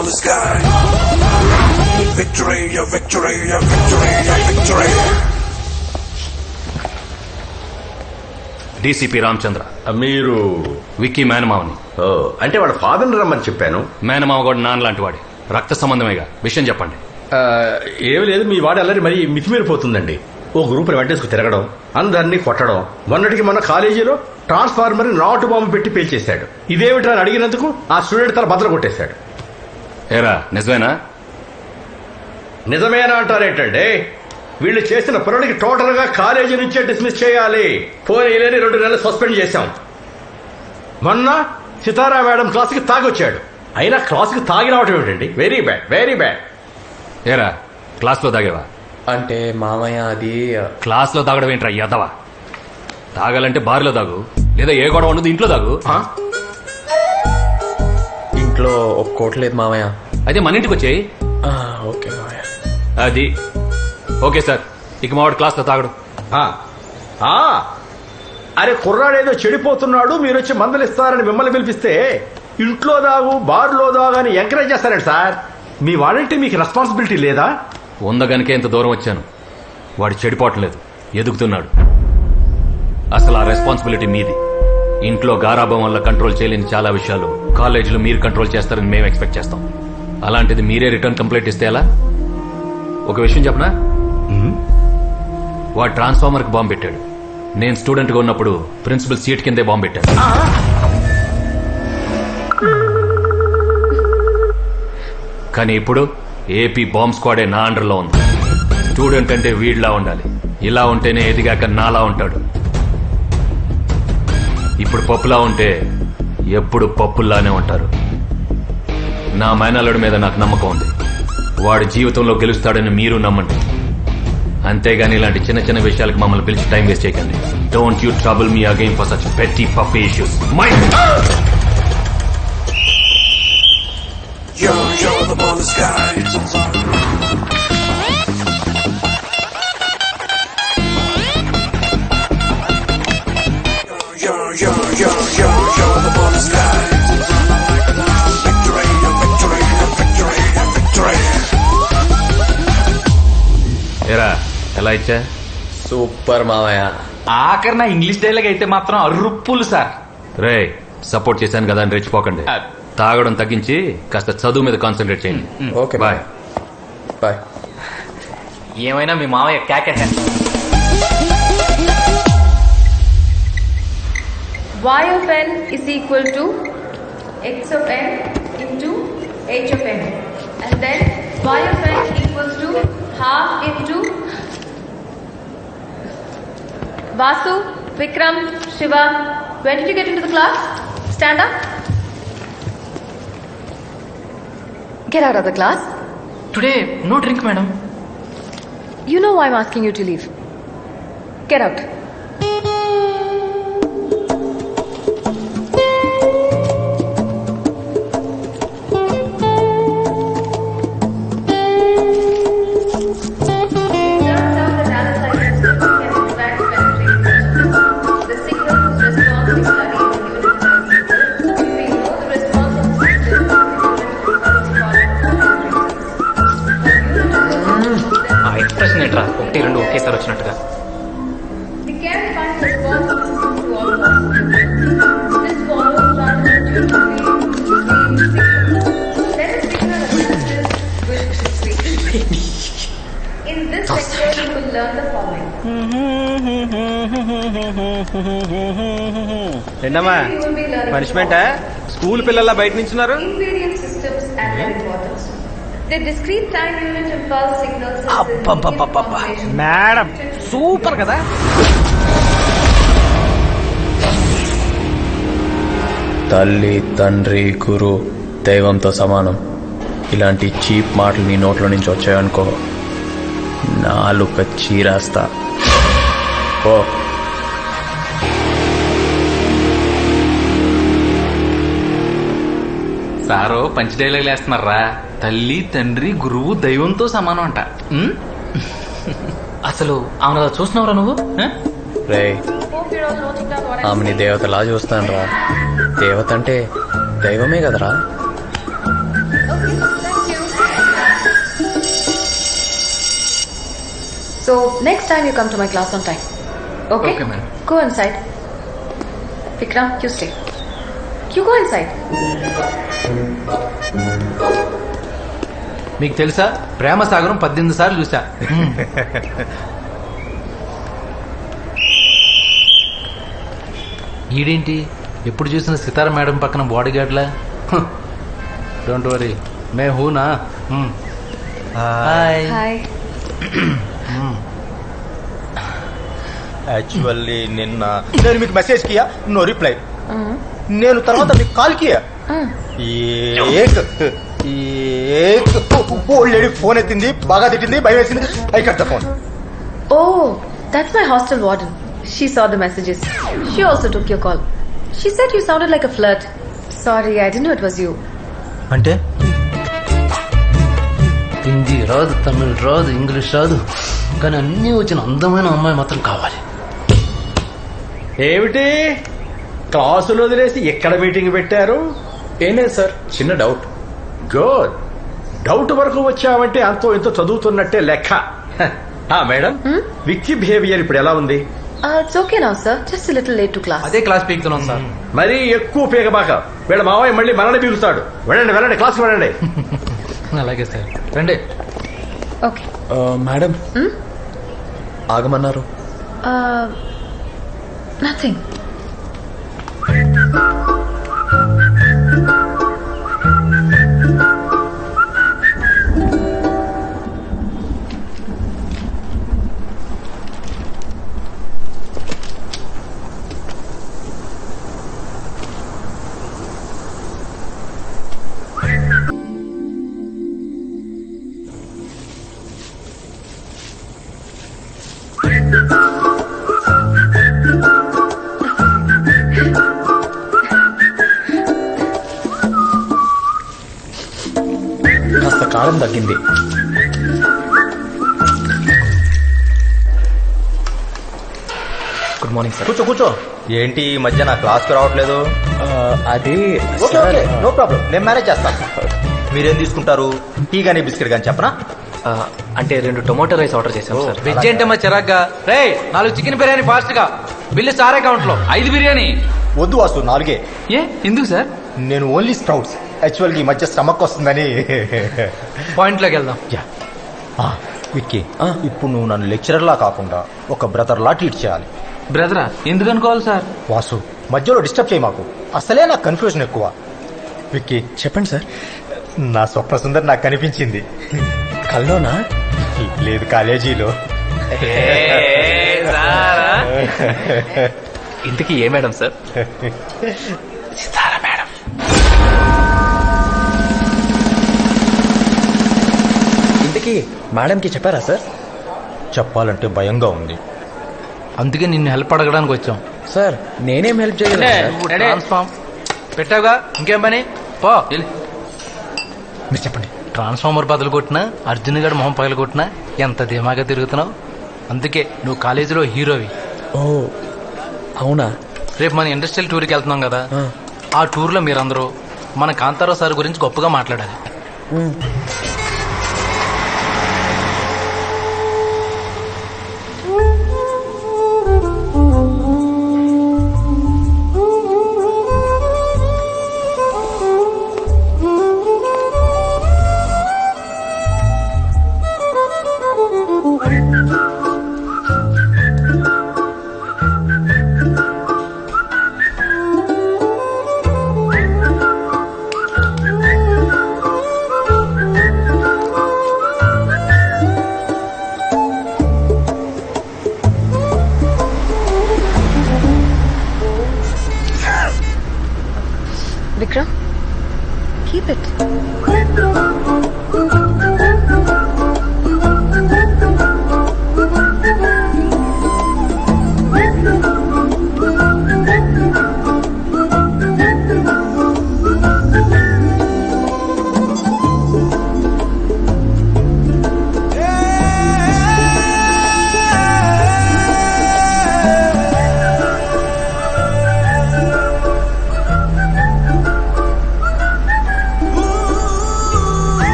upon the sky. Victory, your victory, your victory, your victory. DCP Ramachandra. మీరు విక్కీ మేనమావని. అంటే వాళ్ళ ఫాదర్ని రమ్మని చెప్పాను. మేనమావ కూడా నాన్న లాంటి వాడి, రక్త సంబంధమేగా. విషయం చెప్పండి. ఏమి లేదు, మీ వాడి అల్లరి మరి మితిమీరిపోతుందండి. ఓ గ్రూప్ని వెంటేసుకు తిరగడం, అందరినీ కొట్టడం. మొన్నటికి మొన్న కాలేజీలో ట్రాన్స్ఫార్మర్ నాటు బాంబు పెట్టి పేల్చేశాడు. ఇదేమిటా అని అడిగినందుకు ఆ స్టూడెంట్ తల బద్దలు కొట్టేశాడు. ఏరా నిజమేనా? నిజమేనా అంటారేంటండి? వీళ్ళు చేసిన పనులకి టోటల్ గా కాలేజీ నుంచే డిస్మిస్ చేయాలి. పోనీ 2 నెలలు సస్పెండ్ చేశాం. మొన్న సితారా మేడం క్లాస్కి తాగొచ్చాడు. అయినా క్లాస్కి తాగి రావటం ఏమిటండి? Very bad, very bad. ఏరా క్లాస్లో తాగేవా? అంటే మామయ్య అది క్లాస్లో తాగడం ఏంట్రా యాదవా? తాగాలంటే బార్లో తాగు, లేదా ఏ గొడవ ఉండదు ఇంట్లో తాగు. ఇంట్లో ఒక్కోట్లేదు మామయ్య. అయితే మన ఇంటికి వచ్చేయి. ఓకే మామయ్య. అది ఓకే సార్. ఇక మావాడు క్లాస్లో తాగడు. అరే కుర్రాడేదో చెడిపోతున్నాడు, మీరు వచ్చి మందులు ఇస్తారని మిమ్మల్ని పిలిపిస్తే ఇంట్లో దాగు బార్లో దాగు అని ఎంకరేజ్ చేస్తారండి సార్. మీ వాడంటే మీకు రెస్పాన్సిబిలిటీ లేదా? ఉందగనికే ఇంత దూరం వచ్చాను. వాడు చెడిపోవట్లేదు, ఎదుగుతున్నాడు. అసలు ఆ రెస్పాన్సిబిలిటీ మీది. ఇంట్లో గారాభం వల్ల కంట్రోల్ చేయలేని చాలా విషయాలు కాలేజీలో మీరు కంట్రోల్ చేస్తారని మేము ఎక్స్పెక్ట్ చేస్తాం. అలాంటిది మీరే రిటర్న్ కంప్లైంట్ ఇస్తే ఎలా? ఒక విషయం చెప్పనా? వాడు ట్రాన్స్ఫార్మర్ కి బాంబు పెట్టాడు. నేను స్టూడెంట్ గా ఉన్నప్పుడు ప్రిన్సిపల్ సీట్ కిందే బాంబు పెట్టాడు. కానీ ఇప్పుడు ఏపీ బాంబ్ స్క్వాడే నా అండర్లో ఉంది. స్టూడెంట్ అంటే వీడిలా ఉండాలి. ఇలా ఉంటేనే ఎదిగాక నాలా ఉంటాడు. ఇప్పుడు పప్పులా ఉంటే ఎప్పుడు పప్పుల్లానే ఉంటారు. నా మేనల్లుడి మీద నాకు నమ్మకం ఉంది. వాడి జీవితంలో గెలుస్తాడని మీరు నమ్మండి. అంతేగాని ఇలాంటి చిన్న చిన్న విషయాలకు మమ్మల్ని పిలిచి టైం వేస్ట్ చేయకండి. Don't you trouble me again for such petty puffy issues. You're up on the sky. You're up on the sky. Victory, your victory, your victory, your victory. ఏరా ఎలా ఇచ్చా? సూపర్ మామయ్య. ఆఖరి నా ఇంగ్లీష్ డైలాగ్ అయితే మాత్రం అర్రుప్పులు sir. రే support చేశాను కదా అని రెచ్చిపోకండి. తాగడం తగ్గించి కాస్త చదువు మీద కాన్సన్ట్రేట్ చేయండి. Okay bye bye. ఏమైనా మీ మామయ్య కేకే. y of n is equal to x of n into h of n, and then y of n equals to half into Vasu, Vikram, Shiva. When did you get into the class? Stand up. Get out of the class. Today no drink madam. You know why I'm asking you to leave. Get out. ఆ expression ఏంట్రా, 1, 2 ఒకేసారి వచ్చినట్టుగా. The care finds responsible to all possibilities. This follows rather intuitively between signals. Let us signal analysis with discrete. In this lecture, you will learn the following. ఏంటమ్మా You will be learning పనిష్మెంటా? School పిల్లల బయట నించున్నారు. ingredient systems and their importance. The discrete time unit impulse signal system. Madam super కదా. తల్లి, తండ్రి, గురు, దైవంతో సమానం. ఇలాంటి చీప్ మాటలు నీ నోట్లో నుంచి వచ్చాయనుకో, నాలుక చీరేస్తా. ఓ సారో పంచ డైలాగ్ వేస్తున్నారా. తల్లి, తండ్రి, గురువు, దైవంతో సమానం అంట. అసలు ఆమె చూస్తున్నావురా నువ్వు? రే, Hope you're all noting down what I'm ఆమెని దేవతలా చూస్తాను రా. దేవత అంటే దైవమే కదరా. Okay, thank you. So next time you come to my class on time. Okay? Okay, ma'am. Go inside. Vikram, you stay. You go inside. మీకు తెలుసా ప్రేమ సాగరం 18 సార్లు చూసా. ఈడేంటి ఎప్పుడు చూసిన సితార మేడం పక్కన బాడీ గార్డ్లా. డోంట్ వరీ మే హూనా. హాయ్. Hi. యాక్చువల్లీ నిన్న నేను మీకు మెసేజ్ కియా నో రిప్లై. నేను తర్వాత మీకు కాల్ కియా. ఓల్డ్ లేడీ ఫోన్ ఎత్తింది, బాగా తిట్టింది, భయం వేసింది. I cut the phone. Oh, that's my hostel warden. She saw the messages. She also took your call. She said you sounded like a flirt. Sorry, I didn't know it was you. అంటే హిందీ రాదు, తమిళ్ రాదు, English రాదు, కానీ అన్నీ వచ్చిన అందమైన అమ్మాయి మాత్రం కావాలి. ఏమిటి క్లాసులు వదిలేసి ఎక్కడ మీటింగ్ పెట్టారు? ఏం లేదు సార్, చిన్న డౌట్. గుడ్. డౌట్ వరకు వచ్చావంటే అంతో ఎంతో చదువుతున్నట్టే లెక్క. మేడం, విక్కీ బిహేవియర్ ఇప్పుడు ఎలా ఉంది? It's okay now, sir. Just a little late to class. అదే క్లాస్ పీకుతున్నాం సార్. మరీ ఎక్కువ పీకబాక. వీళ్ళ మావయ్య మళ్ళీ మనల్ని పీకుతాడు. వెళ్ళండి వెళ్ళండి, క్లాస్కి వెళ్ళండి. అలాగే సార్, రండి. Okay. మేడం ఆగమన్నారు. Nothing. కాస్త కారం తగ్గింది. Good morning sir. కూర్చో కూర్చో. ఏంటి ఈ మధ్య నా క్లాస్కి రావట్లేదు? అది ఓకే ఓకే, నో ప్రాబ్లం, నేను మేనేజ్ చేస్తాను. మీరేం తీసుకుంటారు? టీ కానీ బిస్కెట్ కానీ చెప్పనా? అంటే 2 టొమాటో రైస్ ఆర్డర్ చేశాం సార్. వెజ్ ఏంటమ్మా చిరాగ్గా? రే 4 చికెన్ బిర్యానీ ఫాస్ట్ గా. బిల్లు సార్ అకౌంట్ లో 5 బిర్యానీ. వద్దు వాసు, 4. ఏ ఎందుకు సార్? నేను ఓన్లీ స్ప్రౌట్స్. యాక్చువల్గా ఈ మధ్య స్టమక్ వస్తుందని. పాయింట్ లోకి వెళ్దాం. విక్కీ, ఇప్పుడు నువ్వు నన్ను లెక్చరర్లా కాకుండా ఒక బ్రదర్లా ట్రీట్ చేయాలి. బ్రదరా ఎందుకు అనుకోవాలి సార్? వాసు, మధ్యలో డిస్టర్బ్ చేయి మాకు. అసలే నాకు కన్ఫ్యూజన్ ఎక్కువ. విక్కీ, చెప్పండి సార్. నా స్వప్న సుందరి నాకు కనిపించింది. కల్లోనా? లేదు, కాలేజీలో. ఇంతకీ ఏ మేడం సార్? సితారా మేడం. ఇంతకీ మేడంకి చెప్పారా సార్? చెప్పాలంటే భయంగా ఉంది. అందుకే నిన్ను హెల్ప్ అడగడానికి వచ్చాం. సార్ నేనేం హెల్ప్ చేయగలను? ట్రాన్స్ఫార్మ్ పెట్టావుగా, ఇంకేం పని? పో. మీరు చెప్పండి. ట్రాన్స్ఫార్మర్ బదులు కొట్టినా, అర్జున్ గడు మొహం పగలు కొట్టినా ఎంత ధీమాగా తిరుగుతున్నావు. అందుకే నువ్వు కాలేజీలో హీరోవి. ఓ అవునా? రేపు మన ఇండస్ట్రియల్ టూర్కి వెళ్తున్నాం కదా, ఆ టూర్లో మీరందరూ మన కాంతారావు సార్ గురించి గొప్పగా మాట్లాడాలి. Vikram, keep it.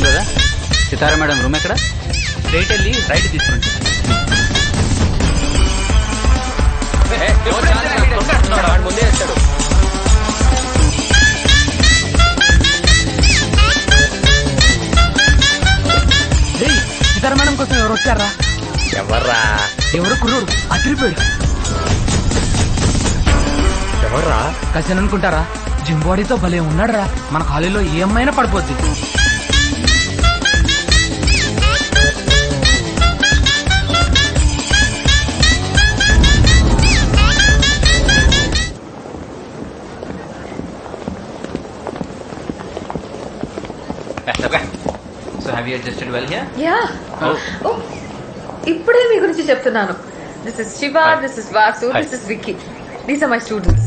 ఉంది కదా సితారా మేడం రూమ్ ఎక్కడ? స్ట్రైట్ వెళ్ళి రైట్ తీసుకోండి. ముందే వచ్చాడు. సీతారా మేడం కోసం ఎవరు వచ్చారా? ఎవర్రా ఎవరు కుర్రోడు అదిరిపోయాడు. ఎవర్రా కసిన్ అనుకుంటారా? జిమ్ బాడీతో భలే ఉన్నాడు రా. మన కాలేజీలో ఏ అమ్మాయినా పడిపోద్ది. So have you adjusted well here? Yeah ఇప్పుడే మీ గురించి చెప్తున్నాను. This is Shiva, this is Vasu, this is Vicky. These are my students.